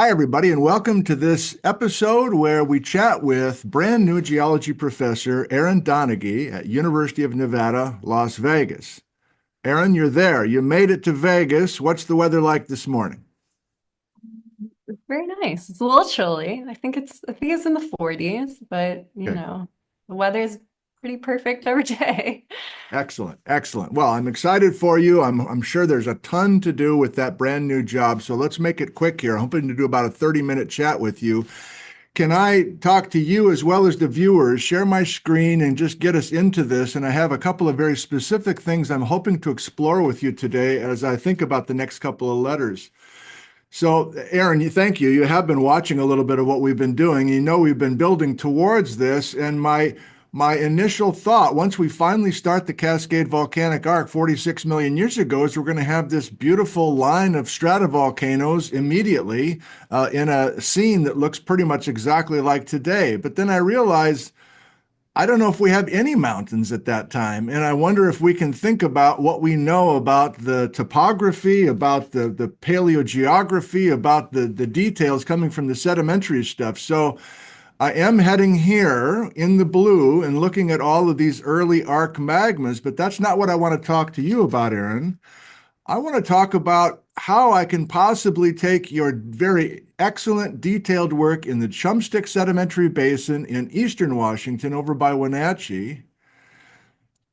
Hi, everybody, and welcome to this episode where we chat with brand new geology professor Erin Donaghy at University of Nevada, Las Vegas. Erin, you're there. You made it to Vegas. What's the weather like this morning? It's very nice. It's a little chilly. I think it's in the 40s, but Okay. the weather's pretty perfect every day. Excellent, excellent. Well, I'm excited for you. I'm sure there's a ton to do with that brand new job. So let's make it quick here. I'm hoping to do about a 30-minute chat with you. Can I talk to you as well as the viewers, share my screen and just get us into this? And I have a couple of very specific things I'm hoping to explore with you today as I think about the next couple of letters. So, Erin, thank you. You have been watching a little bit of what we've been doing. You know we've been building towards this, and my initial thought, once we finally start the Cascade volcanic arc 46 million years ago, is we're going to have this beautiful line of stratovolcanoes immediately in a scene that looks pretty much exactly like today. But then I realized I don't know if we have any mountains at that time. And I wonder if we can think about what we know about the topography, about the paleogeography, about the details coming from the sedimentary stuff. So I am heading here in the blue and looking at all of these early arc magmas, but that's not what I want to talk to you about, Erin. I want to talk about how I can possibly take your very excellent detailed work in the Chumstick Sedimentary Basin in eastern Washington over by Wenatchee,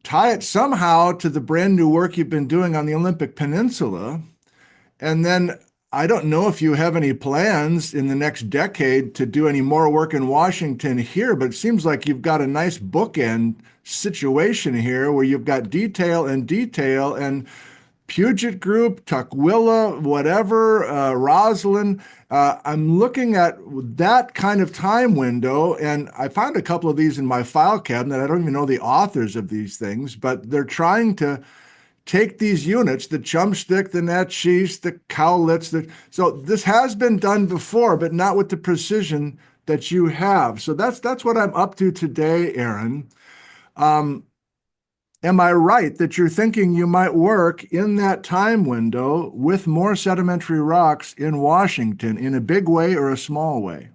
tie it somehow to the brand new work you've been doing on the Olympic Peninsula, and then I don't know if you have any plans in the next decade to do any more work in Washington here, but it seems like you've got a nice bookend situation here where you've got detail and Puget Group, Tukwila, whatever, Roslyn. I'm looking at that kind of time window, and I found a couple of these in my file cabinet. I don't even know the authors of these things, but they're trying to take these units, the Chumstick, the Naches, the Cowlitz. So this has been done before, but not with the precision that you have. So that's what I'm up to today, Erin. Um, Am I right that you're thinking you might work in that time window with more sedimentary rocks in Washington in a big way or a small way?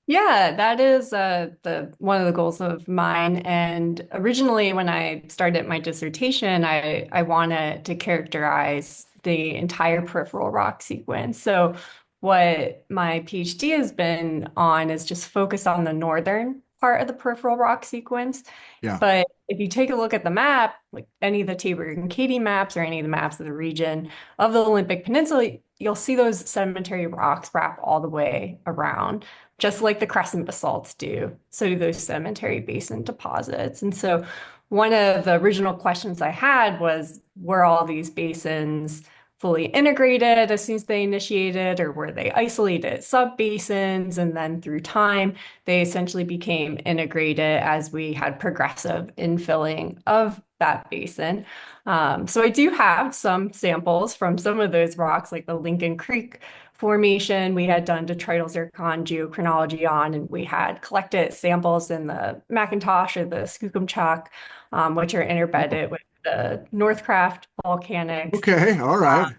Yeah, that is the one of the goals of mine. And originally, when I started my dissertation, I wanted to characterize the entire peripheral rock sequence. So, what my PhD has been on is just focused on the northern part of the peripheral rock sequence. Yeah. But if you take a look at the map, like any of the Tabor and Katy maps or any of the maps of the region of the Olympic Peninsula, you'll see those sedimentary rocks wrap all the way around just like the crescent basalts do. So do those sedimentary basin deposits. And so one of the original questions I had was, were all these basins fully integrated as soon as they initiated, or were they isolated sub-basins? And then through time, they essentially became integrated as we had progressive infilling of that basin. So I do have some samples from some of those rocks, like the Lincoln Creek formation we had done detrital zircon geochronology on, and we had collected samples in the Macintosh or the Skookumchuck, which are Oh, interbedded with the Northcraft volcanics. okay. All right.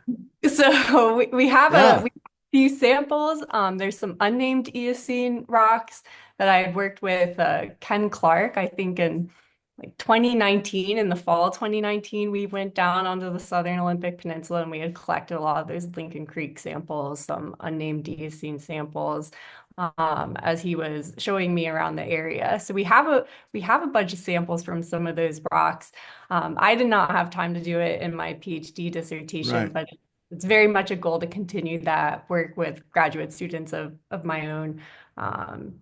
So Yeah. we have a few samples. There's some unnamed Eocene rocks that I had worked with Ken Clark, I think in like 2019, in the fall of 2019, we went down onto the Southern Olympic Peninsula and we had collected a lot of those Lincoln Creek samples, some unnamed Eocene samples, as he was showing me around the area. So we have a bunch of samples from some of those rocks. I did not have time to do it in my PhD dissertation, Right. but it's very much a goal to continue that work with graduate students of my own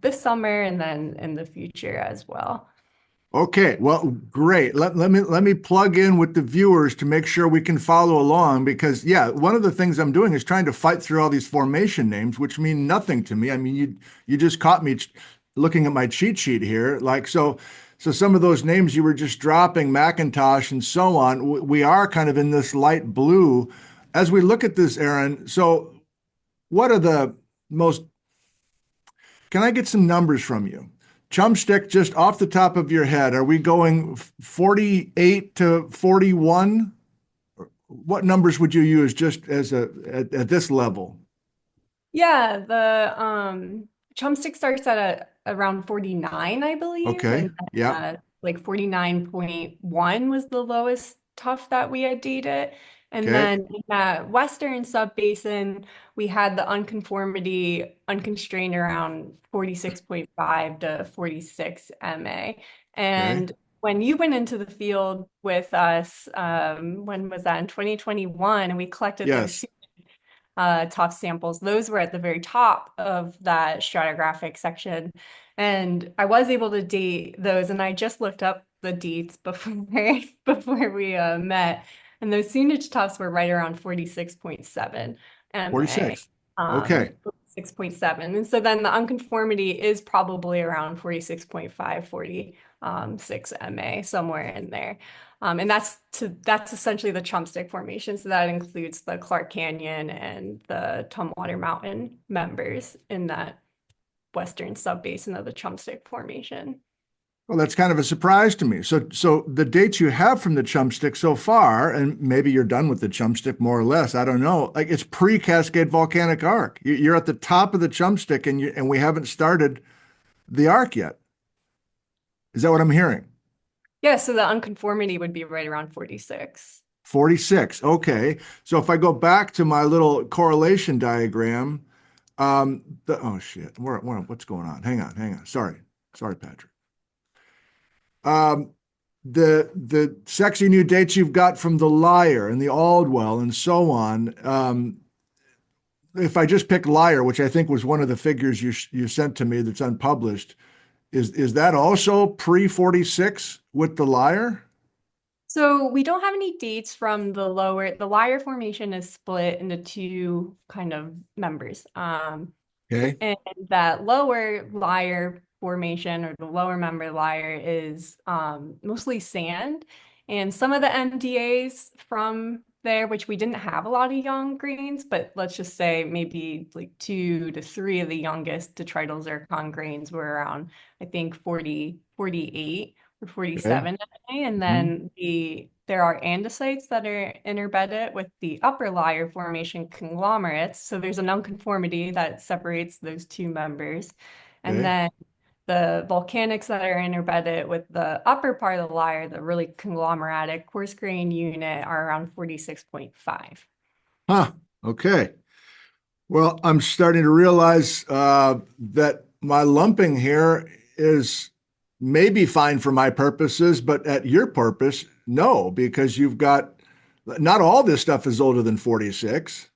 this summer and then in the future as well. Okay, well, great. Let me plug in with the viewers to make sure we can follow along because yeah, one of the things I'm doing is trying to fight through all these formation names, which mean nothing to me. I mean, you just caught me looking at my cheat sheet here. So some of those names you were just dropping, Macintosh and so on, we are kind of in this light blue. As we look at this, Erin, so what are the most can I get some numbers from you? Chumstick, just off the top of your head, are we going 48 to 41? What numbers would you use just as at this level? Yeah, the Chumstick starts at around 49, I believe, Okay. and then, Yeah. like 49.1 was the lowest tuff that we had dated. And Okay. then in that western subbasin, we had the unconformity unconstrained around 46.5 to 46 MA. Okay. And when you went into the field with us, when was that? In 2021, and we collected those Yes. top samples. Those were at the very top of that stratigraphic section. And I was able to date those, and I just looked up the dates before before we met. And those soonage tops were right around 46.7 MA. 46. Okay. 6.7. And so then the unconformity is probably around 46.5, 46 MA, somewhere in there. And that's essentially the Chumstick Formation. So that includes the Clark Canyon and the Tumwater Mountain members in that western subbasin of the Chumstick Formation. Well, that's kind of a surprise to me. So the dates you have from the Chumstick so far, and maybe you're done with the Chumstick more or less, I don't know. Like it's pre-Cascade volcanic arc. You're at the top of the Chumstick, and we haven't started the arc yet. Is that what I'm hearing? Yeah, so the unconformity would be right around 46. 46. Okay. So if I go back to my little correlation diagram, oh shit, what's going on? Hang on. Sorry, Patrick. Um, the sexy new dates you've got from the Lyre and the Aldwell and so on. If I just pick Lyre, which I think was one of the figures you sent to me that's unpublished, is that also pre 46 with the Lyre? So we don't have any dates from the Lyre Formation is split into two kind of members. Okay. And that lower Lyre formation or the lower member Lyre is mostly sand. And some of the MDAs from there, which we didn't have a lot of young grains, but let's just say maybe like 2 to 3 of the youngest detrital zircon grains were around, I think 48 or Okay. 47. And Mhm. then there are andesites that are interbedded with the upper Lyre formation conglomerates. So there's a nonconformity that separates those two members. And Okay. then the volcanics that are interbedded with the upper part of the Lyre, the really conglomeratic coarse grain unit, are around 46.5. Huh. Okay. Well, I'm starting to realize that my lumping here is maybe fine for my purposes, but at your purpose, no, because you've got not all this stuff is older than 46,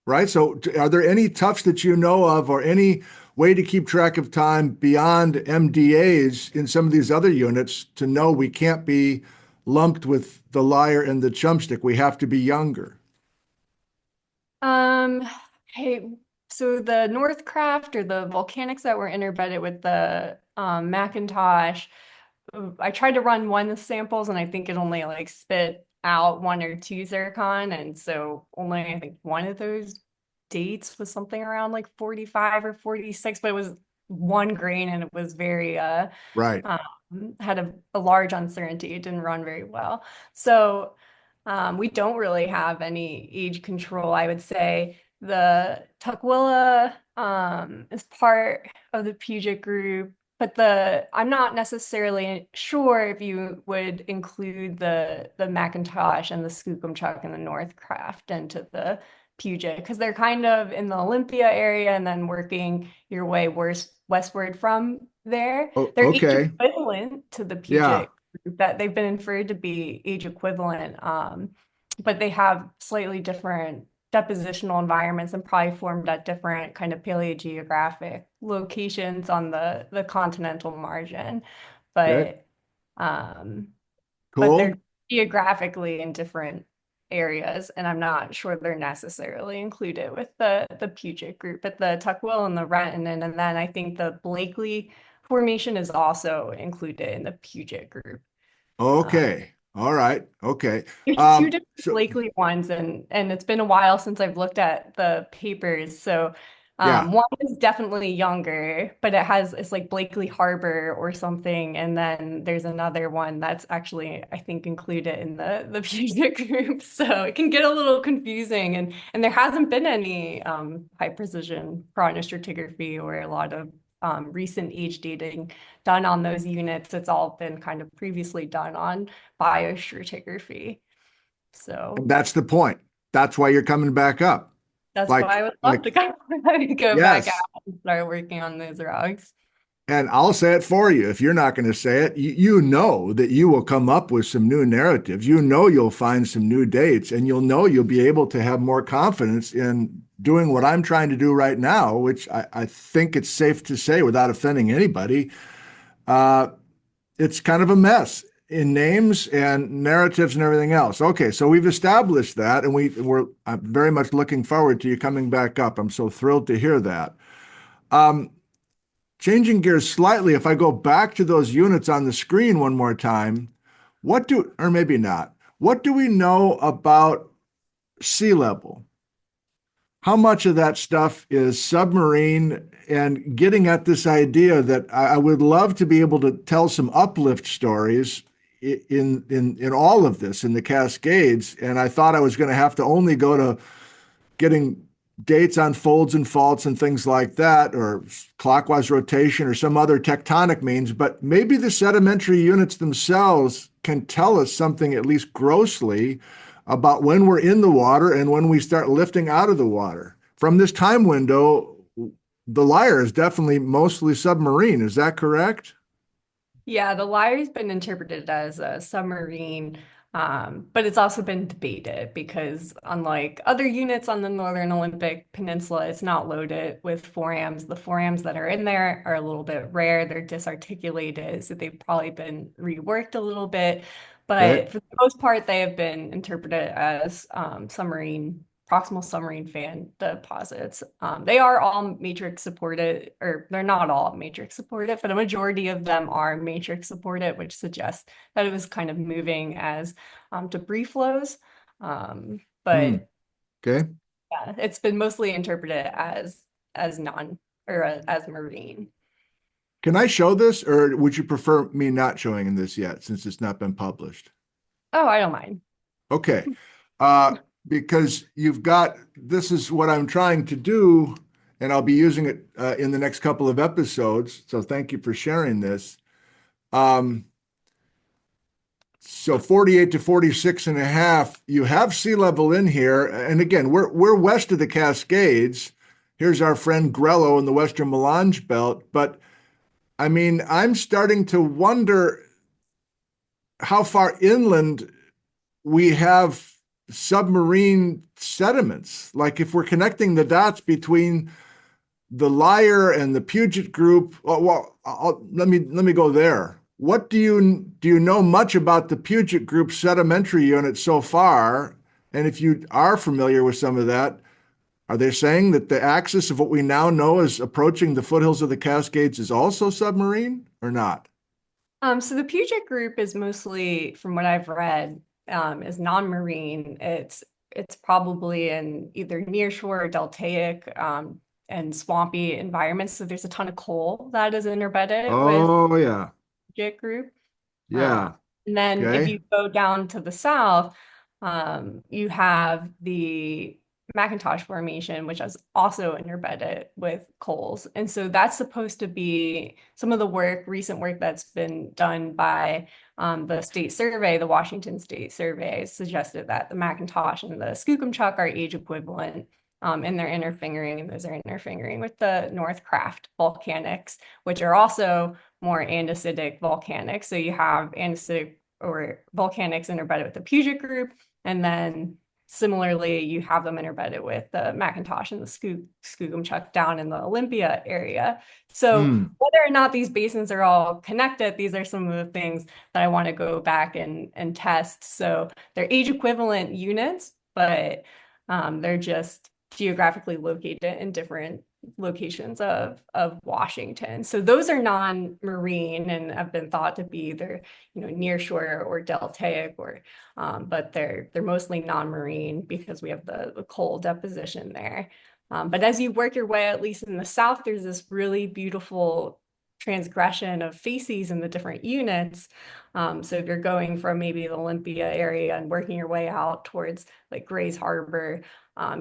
right? So, are there any tufts that you know of or any way to keep track of time beyond MDAs in some of these other units to know we can't be lumped with the Lyre and the Chumstick? We have to be younger. Um, hey, so the Northcraft or the volcanics that were interbedded with the Macintosh, I tried to run one of the samples and I think it only like spit out 1 or 2 zircon. And so only I think one of those dates was something around like 45 or 46, but it was one grain and it was very Right. had a large uncertainty. It didn't run very well. So we don't really have any age control, I would say. The Tukwila is part of the Puget group, but I'm not necessarily sure if you would include the Macintosh and the Skookumchuck and the Northcraft into the Puget because they're kind of in the Olympia area and then working your way westward from there. Oh, They're age okay. equivalent to the Yeah. Puget group that they've been inferred to be age equivalent, but they have slightly different depositional environments and probably formed at different kind of paleogeographic locations on the continental margin. Okay. But um, but they're Cool. geographically in different areas, and I'm not sure they're necessarily included with the Puget group, but the Tukwila and the Renton, and then I think the Blakely formation is also included in the Puget group. Um, Okay. All right. Okay. there's two different So Blakely ones, and it's been a while since I've looked at the papers, so Yeah. One is definitely younger, but it's like Blakely Harbor or something. And then there's another one that's actually, I think, included in the Puget group. So it can get a little confusing. And there hasn't been any high precision chronostratigraphy or a lot of recent age dating done on those units. It's all been kind of previously done on biostratigraphy. So And that's the point. That's why you're coming back up. that's why Like, I would love like, to go back yes. out and start working on those rocks. And I'll say it for you. If you're not going to say it, you know that you will come up with some new narratives. You know you'll find some new dates, and you'll know you'll be able to have more confidence in doing what I'm trying to do right now, which I think it's safe to say without offending anybody. Uh, it's kind of a mess in names and narratives and everything else. Okay, so we've established that, and I'm very much looking forward to you coming back up. I'm so thrilled to hear that. Um, Changing gears slightly, if I go back to those units on the screen one more time, or maybe not, what do we know about sea level? How much of that stuff is submarine and getting at this idea that I would love to be able to tell some uplift stories in all of this in the Cascades, and I thought I was going to have to only go to getting dates on folds and faults and things like that, or clockwise rotation or some other tectonic means, but maybe the sedimentary units themselves can tell us something, at least grossly, about when we're in the water and when we start lifting out of the water. From this time window, the Lyre is definitely mostly submarine. Is that correct? Yeah, the Lyre's been interpreted as a submarine, but it's also been debated because unlike other units on the Northern Olympic Peninsula, it's not loaded with forams. The forams that are in there are a little bit rare. They're disarticulated, so they've probably been reworked a little bit. Okay. But for the most part, they have been interpreted as submarine proximal submarine fan deposits. They are all matrix supported, or they're not all matrix supported, but a majority of them are matrix supported, which suggests that it was kind of moving as debris flows. Hmm. But Okay. yeah, it's been mostly interpreted as non or as marine. Can I show this, or would you prefer me not showing this yet since it's not been published? Oh, I don't mind. Okay. Uh, because this is what I'm trying to do, and I'll be using it in the next couple of episodes. So thank you for sharing this. Um, so 48 to 46 and a half, you have sea level in here. And again, we're west of the Cascades. Here's our friend Grello in the Western Melange Belt. But I mean, I'm starting to wonder how far inland we have submarine sediments. Like if we're connecting the dots between the Lyre and the Puget group, let me go there. What do you know much about the Puget group sedimentary unit so far? And if you are familiar with some of that, are they saying that the axis of what we now know is approaching the foothills of the Cascades is also submarine or not? So the Puget group is mostly, from what I've read, is non-marine. It's probably in either nearshore or deltaic and swampy environments. So there's a ton of coal that is interbedded with Oh yeah. Puget group. Uh, Yeah. and then if Okay. you go down to the south, you have the Macintosh Formation, which is also interbedded with coals. And so that's supposed to be some of the recent work that's been done by the state survey, the Washington State Survey, suggested that the Macintosh and the Skookumchuck are age equivalent. And they're interfingering, and those are interfingering with the Northcraft volcanics, which are also more andesitic volcanics. So you have andesitic or volcanics interbedded with the Puget group, and then similarly, you have them interbedded with the Macintosh and the Skookumchuck down in the Olympia area. So Hmm. whether or not these basins are all connected, these are some of the things that I want to go back and test. So they're age equivalent units, but they're just geographically located in different locations of Washington. So those are non-marine and have been thought to be either, near shore or deltaic but they're mostly non-marine because we have the coal deposition there. But as you work your way, at least in the south, there's this really beautiful transgression of facies in the different units. So if you're going from maybe the Olympia area and working your way out towards like Gray's Harbor,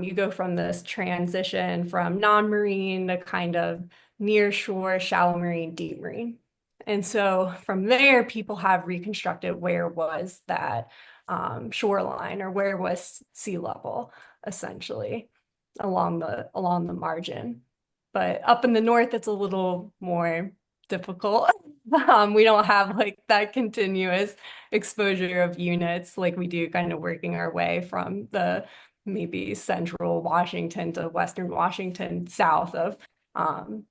you go from this transition from non-marine to kind of near shore, shallow marine, deep marine. And so from there, people have reconstructed where was that shoreline or where was sea level, essentially, along the margin. But up in the north, it's a little more difficult. We don't have like that continuous exposure of units like we do kind of working our way from the maybe central Washington to western Washington south of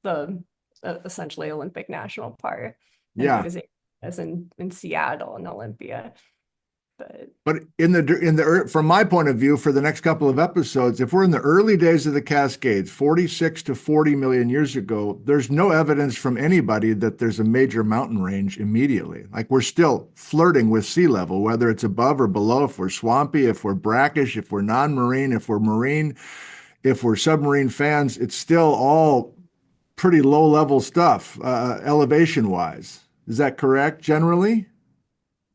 the essentially Olympic National Park and Yeah. those areas in Seattle and Olympia. But But from my point of view, for the next couple of episodes, if we're in the early days of the Cascades, 46 to 40 million years ago, there's no evidence from anybody that there's a major mountain range immediately. Like we're still flirting with sea level, whether it's above or below, if we're swampy, if we're brackish, if we're non-marine, if we're marine, if we're submarine fans, it's still all pretty low level stuff, elevation wise. Is that correct generally?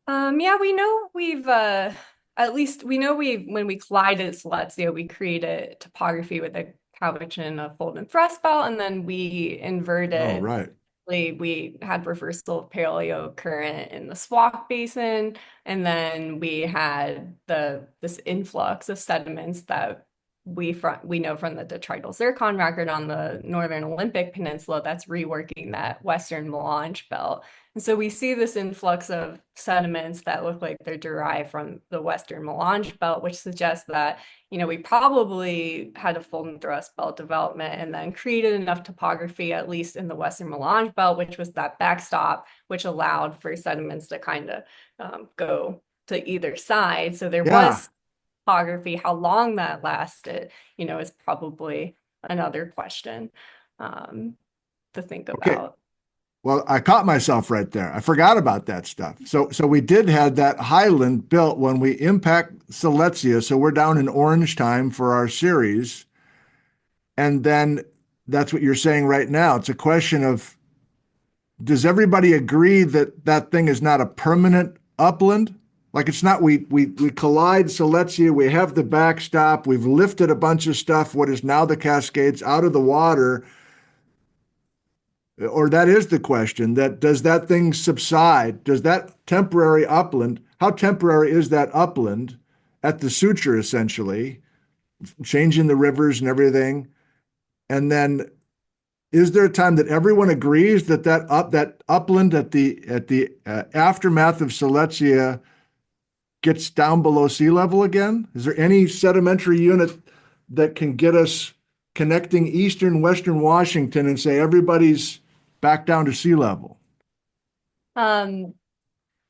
yeah, we know we've at least we know we when we collided Celestia, we created topography with a couch and a fold and thrust belt, and then we Oh, inverted. right. We had reversal of paleo current in the Swamp Basin, and then we had this influx of sediments that we know from the detrital zircon record on the Northern Olympic Peninsula that's reworking that Western Melange belt. And so we see this influx of sediments that look like they're derived from the Western Melange belt, which suggests that, we probably had a fold and thrust belt development and then created enough topography, at least in the Western Melange belt, which was that backstop, which allowed for sediments to kind of go to either side. So there Yeah. was topography. How long that lasted, is probably another question to think Okay. about. Well, I caught myself right there. I forgot about that stuff. So we did have that highland built when we impact Silesia. So we're down in orange time for our series. And then that's what you're saying right now. It's a question of, does everybody agree that that thing is not a permanent upland? Like it's not, we collide Silesia, we have the backstop, we've lifted a bunch of stuff, what is now the Cascades, out of the water. Or that is the question, that does that thing subside? Does that temporary upland, how temporary is that upland at the suture essentially, changing the rivers and everything? And then is there a time that everyone agrees that that upland at the aftermath of Silesia gets down below sea level again? Is there any sedimentary unit that can get us connecting eastern western Washington and say everybody's back down to sea level? Um,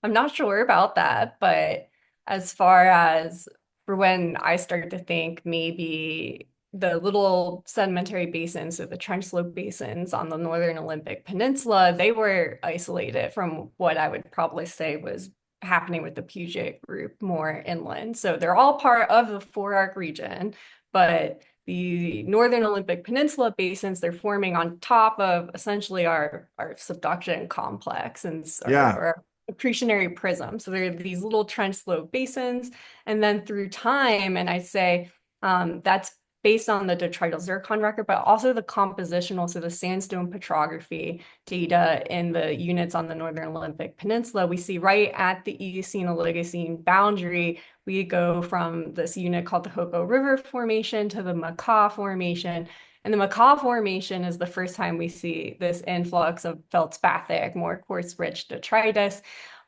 I'm not sure about that, but as far as for when I start to think maybe the little sedimentary basins or the trench slope basins on the Northern Olympic Peninsula, they were isolated from what I would probably say was happening with the Puget group more inland. So they're all part of the forearc region, but the Northern Olympic Peninsula basins, they're forming on top of essentially our subduction complex and Yeah. our accretionary prism. So there are these little trench slope basins. And then through time, and I say that's based on the detrital zircon record, but also the compositional, so the sandstone petrography data in the units on the Northern Olympic Peninsula, we see right at the Eocene Oligocene boundary, we go from this unit called the Hoco River Formation to the Macaw Formation. And the Macaw Formation is the first time we see this influx of feldspathic, more quartz-rich detritus.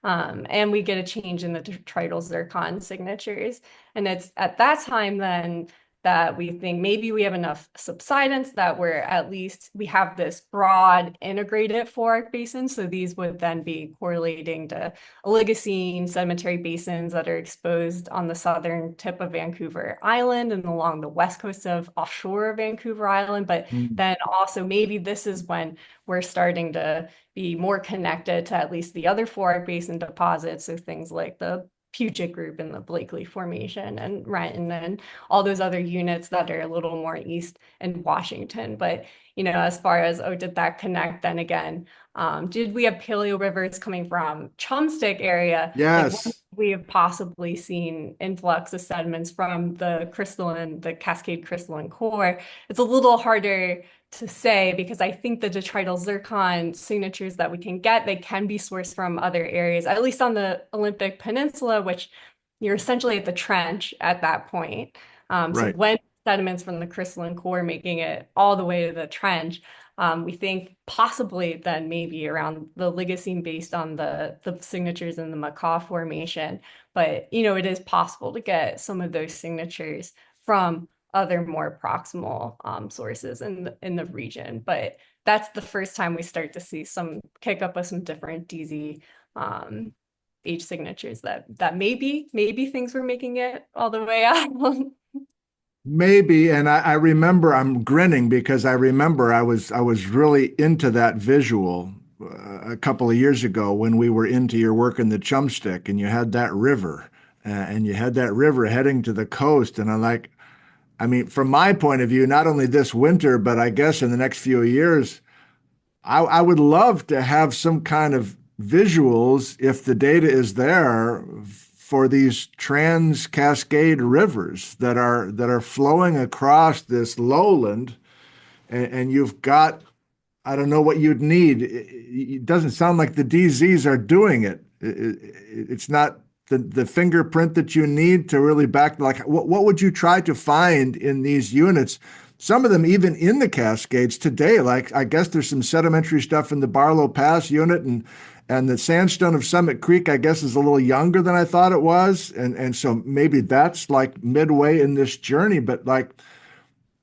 And we get a change in the detrital zircon signatures. And it's at that time then that we think maybe we have enough subsidence that we have this broad integrated forearc basin. So these would then be correlating to Oligocene sedimentary basins that are exposed on the southern tip of Vancouver Island and along the west coast of offshore Vancouver Island. But Mm. then also maybe this is when we're starting to be more connected to at least the other forearc basin deposits. So things like the Puget group in the Blakely Formation and Renton and all those other units that are a little more east in Washington. But, as far as, oh, did that connect then again? Did we have paleo rivers coming from Chumstick area? Like when Yes. we have possibly seen influx of sediments from the Cascade crystalline core. It's a little harder to say because I think the detrital zircon signatures that we can get, they can be sourced from other areas, at least on the Olympic Peninsula, which you're essentially at the trench at that point. So Right. when sediments from the crystalline core making it all the way to the trench, we think possibly then maybe around the Oligocene based on the signatures in the Macaw Formation. But, it is possible to get some of those signatures from other more proximal sources in the region. But that's the first time we start to see some kick up with some different DZ age signatures that maybe things were making it all the way out. Maybe, and I remember I'm grinning because I remember I was really into that visual a couple of years ago when we were into your work in the Chumstick, and you had that river, and you had that river heading to the coast, and I'm like, I mean, from my point of view, not only this winter, but I guess in the next few years, I would love to have some kind of visuals if the data is there for these trans cascade rivers that are flowing across this lowland, and you've got, I don't know what you'd need. It doesn't sound like the DZs are doing it. It's not the fingerprint that you need to really back. Like, what would you try to find in these units? Some of them even in the Cascades today. Like, I guess there's some sedimentary stuff in the Barlow Pass unit, and the sandstone of Summit Creek, I guess, is a little younger than I thought it was, and so maybe that's like midway in this journey. But like,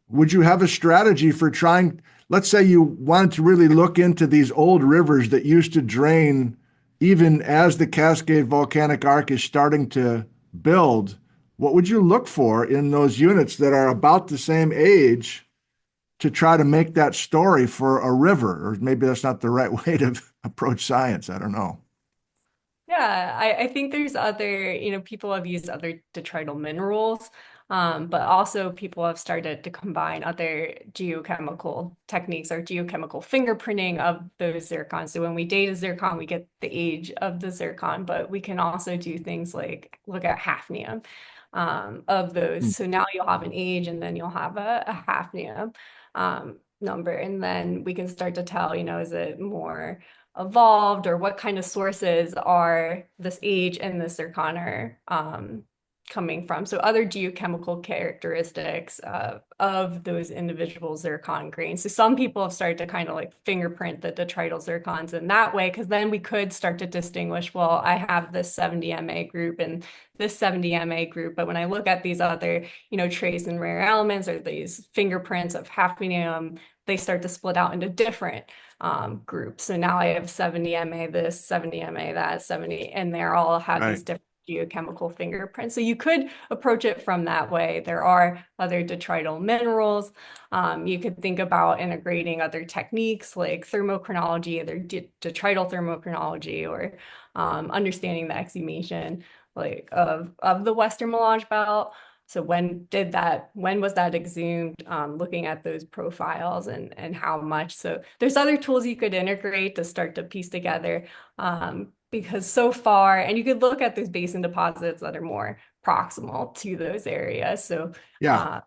would you have a strategy for trying, let's say you wanted to really look into these old rivers that used to drain even as the Cascade Volcanic Arc is starting to build? What would you look for in those units that are about the same age to try to make that story for a river? Or maybe that's not the right way to approach science. I don't know. Yeah, I think there's other, people have used other detrital minerals, but also people have started to combine other geochemical techniques or geochemical fingerprinting of those zircons. So when we date a zircon, we get the age of the zircon, but we can also do things like look at hafnium of those. Hmm. So now you'll have an age and then you'll have a hafnium number. And then we can start to tell, is it more evolved or what kind of sources are this age and the zircon are coming from. So other geochemical characteristics of those individual zircon grains. So some people have started to kind of like fingerprint the detrital zircons in that way, because then we could start to distinguish, well, I have this 70 MA group and this 70 MA group, but when I look at these other, trace and rare elements or these fingerprints of hafnium, they start to split out into different groups. So now I have 70 MA this, 70 MA that, 70, and they're all have Right. these different geochemical fingerprints. So you could approach it from that way. There are other detrital minerals. You could think about integrating other techniques like thermochronology, either detrital thermochronology, or understanding the exhumation like of the Western Melange Belt. So when was that exhumed, looking at those profiles and how much. So there's other tools you could integrate to start to piece together, because so far, and you could look at those basin deposits that are more proximal to those areas. So Yeah.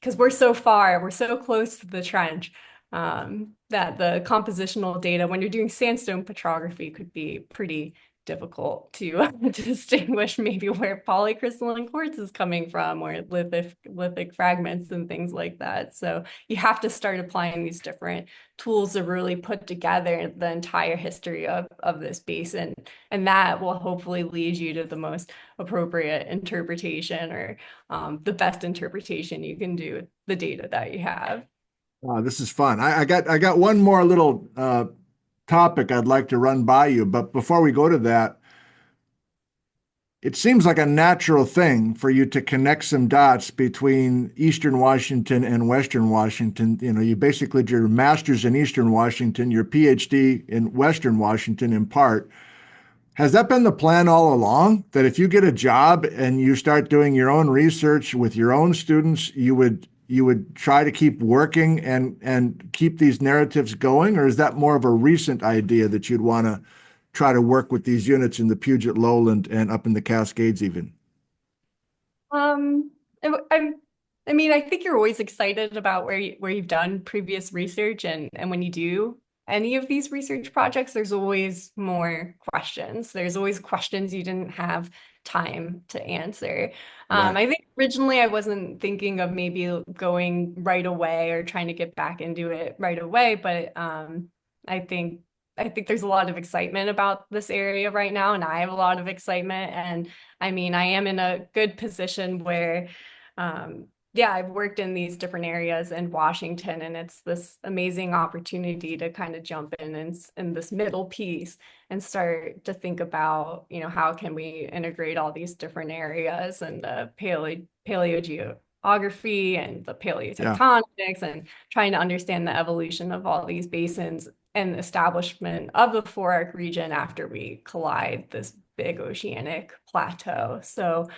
because we're so close to the trench, that the compositional data, when you're doing sandstone petrography, could be pretty difficult to distinguish maybe where polycrystalline quartz is coming from or lithic fragments and things like that. So you have to start applying these different tools to really put together the entire history of this basin. And that will hopefully lead you to the most appropriate interpretation or the best interpretation you can do with the data that you have. This is fun. I got one more little topic I'd like to run by you, but before we go to that, it seems like a natural thing for you to connect some dots between Eastern Washington and Western Washington. You basically did your master's in Eastern Washington, your PhD in Western Washington in part. Has that been the plan all along? That if you get a job and you start doing your own research with your own students, you would try to keep working and keep these narratives going? Or is that more of a recent idea that you'd want to try to work with these units in the Puget Lowland and up in the Cascades even? Um, I'm, I mean, I think you're always excited about where you've done previous research, and when you do any of these research projects, there's always more questions. There's always questions you didn't have time to answer. Right. I think originally I wasn't thinking of maybe going right away or trying to get back into it right away, but I think I think there's a lot of excitement about this area right now, and I have a lot of excitement. And I mean, I am in a good position where, yeah, I've worked in these different areas in Washington, and it's this amazing opportunity to kind of jump in this middle piece and start to think about, how can we integrate all these different areas and the paleogeography and the Yeah. paleotectonics and trying to understand the evolution of all these basins and establishment of the forearc region after we collide this big oceanic plateau. So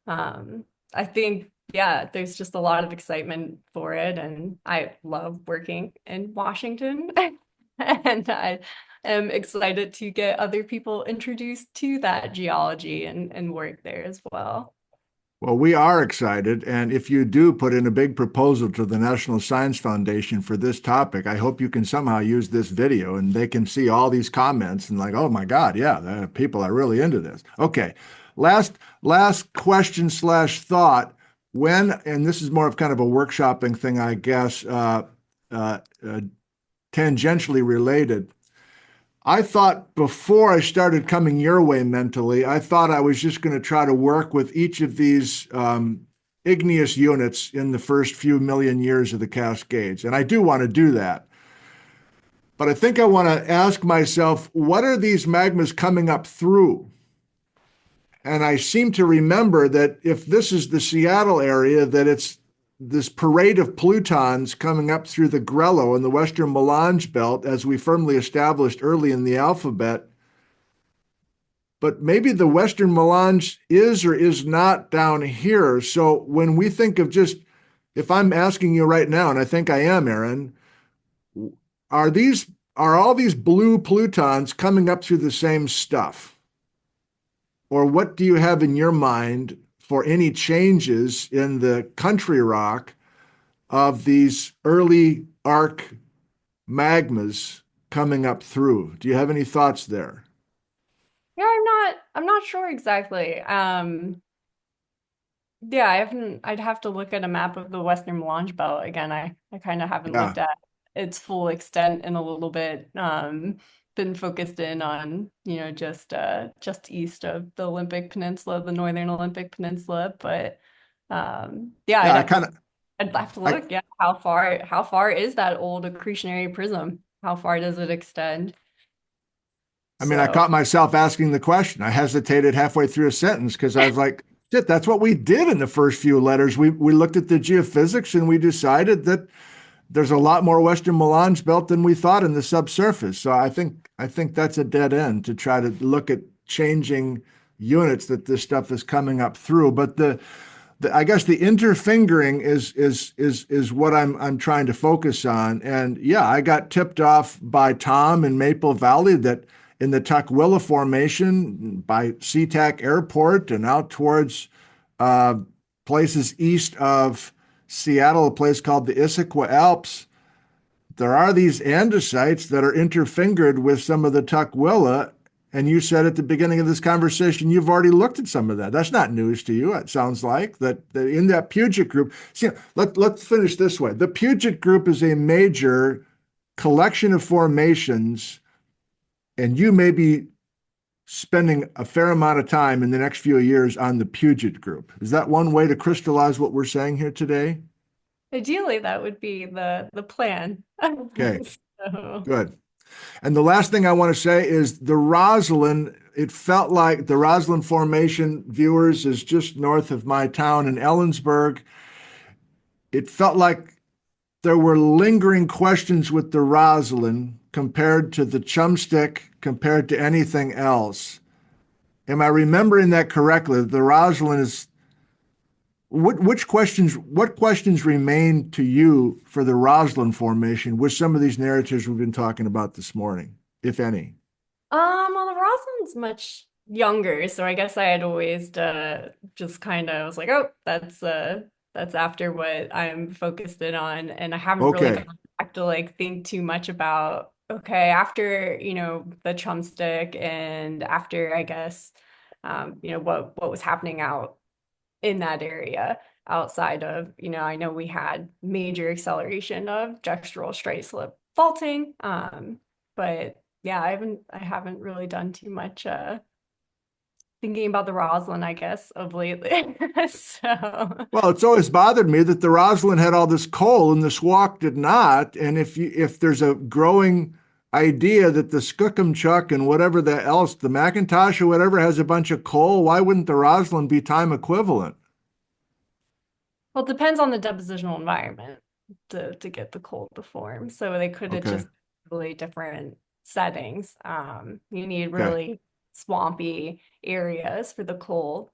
I think, yeah, there's just a lot of excitement for it. And I love working in Washington. And I am excited to get other people introduced to that geology and work there as well. Well, we are excited. And if you do put in a big proposal to the National Science Foundation for this topic, I hope you can somehow use this video and they can see all these comments and like, oh my God, yeah, the people are really into this. Okay. Last question slash thought. When, and this is more of kind of a workshopping thing, I guess, uh, tangentially related. I thought before I started coming your way mentally, I thought I was just going to try to work with each of these igneous units in the first few million years of the Cascades. And I do want to do that. But I think I want to ask myself, what are these magmas coming up through? And I seem to remember that if this is the Seattle area, that it's this parade of plutons coming up through the Grello and the Western Melange Belt, as we firmly established early in the alphabet. But maybe the Western Melange is or is not down here. So when we think of just, if I'm asking you right now, and I think I am, Erin, are all these blue plutons coming up through the same stuff? Or what do you have in your mind for any changes in the country rock of these early arc magmas coming up through? Do you have any thoughts there? Yeah, I'm not sure exactly. Yeah, I'd have to look at a map of the Western Melange Belt again. I kind of haven't Yeah. looked at its full extent in a little bit. Been focused in on, just east of the Olympic Peninsula, the Northern Olympic Peninsula. But yeah, Yeah, I kind of I'd have to I look. Yeah, how far is that old accretionary prism? How far does it extend? I mean, I So caught myself asking the question. I hesitated halfway through a sentence because I was like, shit, that's what we did in the first few letters. We looked at the geophysics and we decided that there's a lot more Western Melange belt than we thought in the subsurface. So I think that's a dead end to try to look at changing units that this stuff is coming up through. But I guess the interfingering is what I'm trying to focus on. And yeah, I got tipped off by Tom in Maple Valley that in the Tukwila Formation by SeaTac Airport and out towards uh, places east of Seattle, a place called the Issaquah Alps, there are these andesites that are interfingered with some of the Tukwila. And you said at the beginning of this conversation, you've already looked at some of that. That's not news to you. It sounds like that in that Puget group. See, let's finish this way. The Puget group is a major collection of formations, and you may be spending a fair amount of time in the next few years on the Puget group. Is that one way to crystallize what we're saying here today? ideally, that would be the plan. Okay, So. good. And the last thing I want to say is the Roslyn, it felt like the Roslyn Formation, viewers, is just north of my town in Ellensburg. It felt like there were lingering questions with the Roslyn compared to the Chumstick, compared to anything else. am I remembering that correctly? The Rosalind is what questions remain to you for the Rosalind Formation with some of these narratives we've been talking about this morning, if any? Well, the Rosalind's much younger, so I guess I had always just kind of was like, oh, that's after what I'm focused in on, and I haven't really Okay. gone back to like think too much about okay, after, the Chumstick and after I guess what was happening out in that area outside of, I know we had major acceleration of gestural straight slip faulting. But yeah, I haven't really done too much thinking about the Roslyn, I guess, of lately. So Well, it's always bothered me that the Rosalind had all this coal and the Squawk did not. And if there's a growing idea that the Skookumchuck and whatever the else, the Macintosh or whatever has a bunch of coal, why wouldn't the Rosalind be time equivalent? well, it depends on the depositional environment to get the cold to form. So they could have Okay. just really different settings. You need Okay. really swampy areas for the cold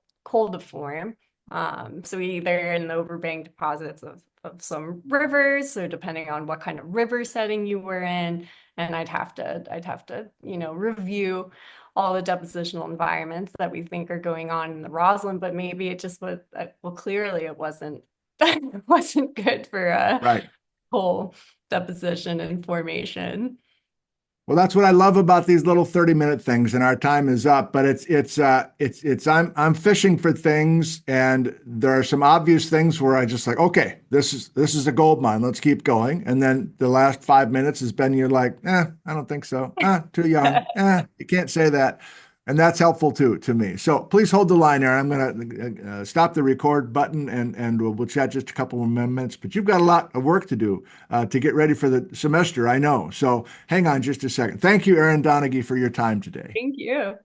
to form. So either in the overbank deposits of some rivers, so depending on what kind of river setting you were in, and I'd have to, review all the depositional environments that we think are going on in the Roslyn, but maybe it just was, well, clearly it wasn't it wasn't good for Right. coal deposition and formation. Well, that's what I love about these little 30-minute things, and our time is up, but it's I'm fishing for things, and there are some obvious things where I just like, okay, this is a gold mine. Let's keep going. And then the last 5 minutes has been you're like, I don't think so. Too young. You can't say that. And that's helpful too to me. So please hold the line there. I'm going to stop the record button and we'll chat just a couple more minutes. But you've got a lot of work to do to get ready for the semester, I know. So hang on just a second. Thank you, Erin Donaghy, for your time today. Thank you.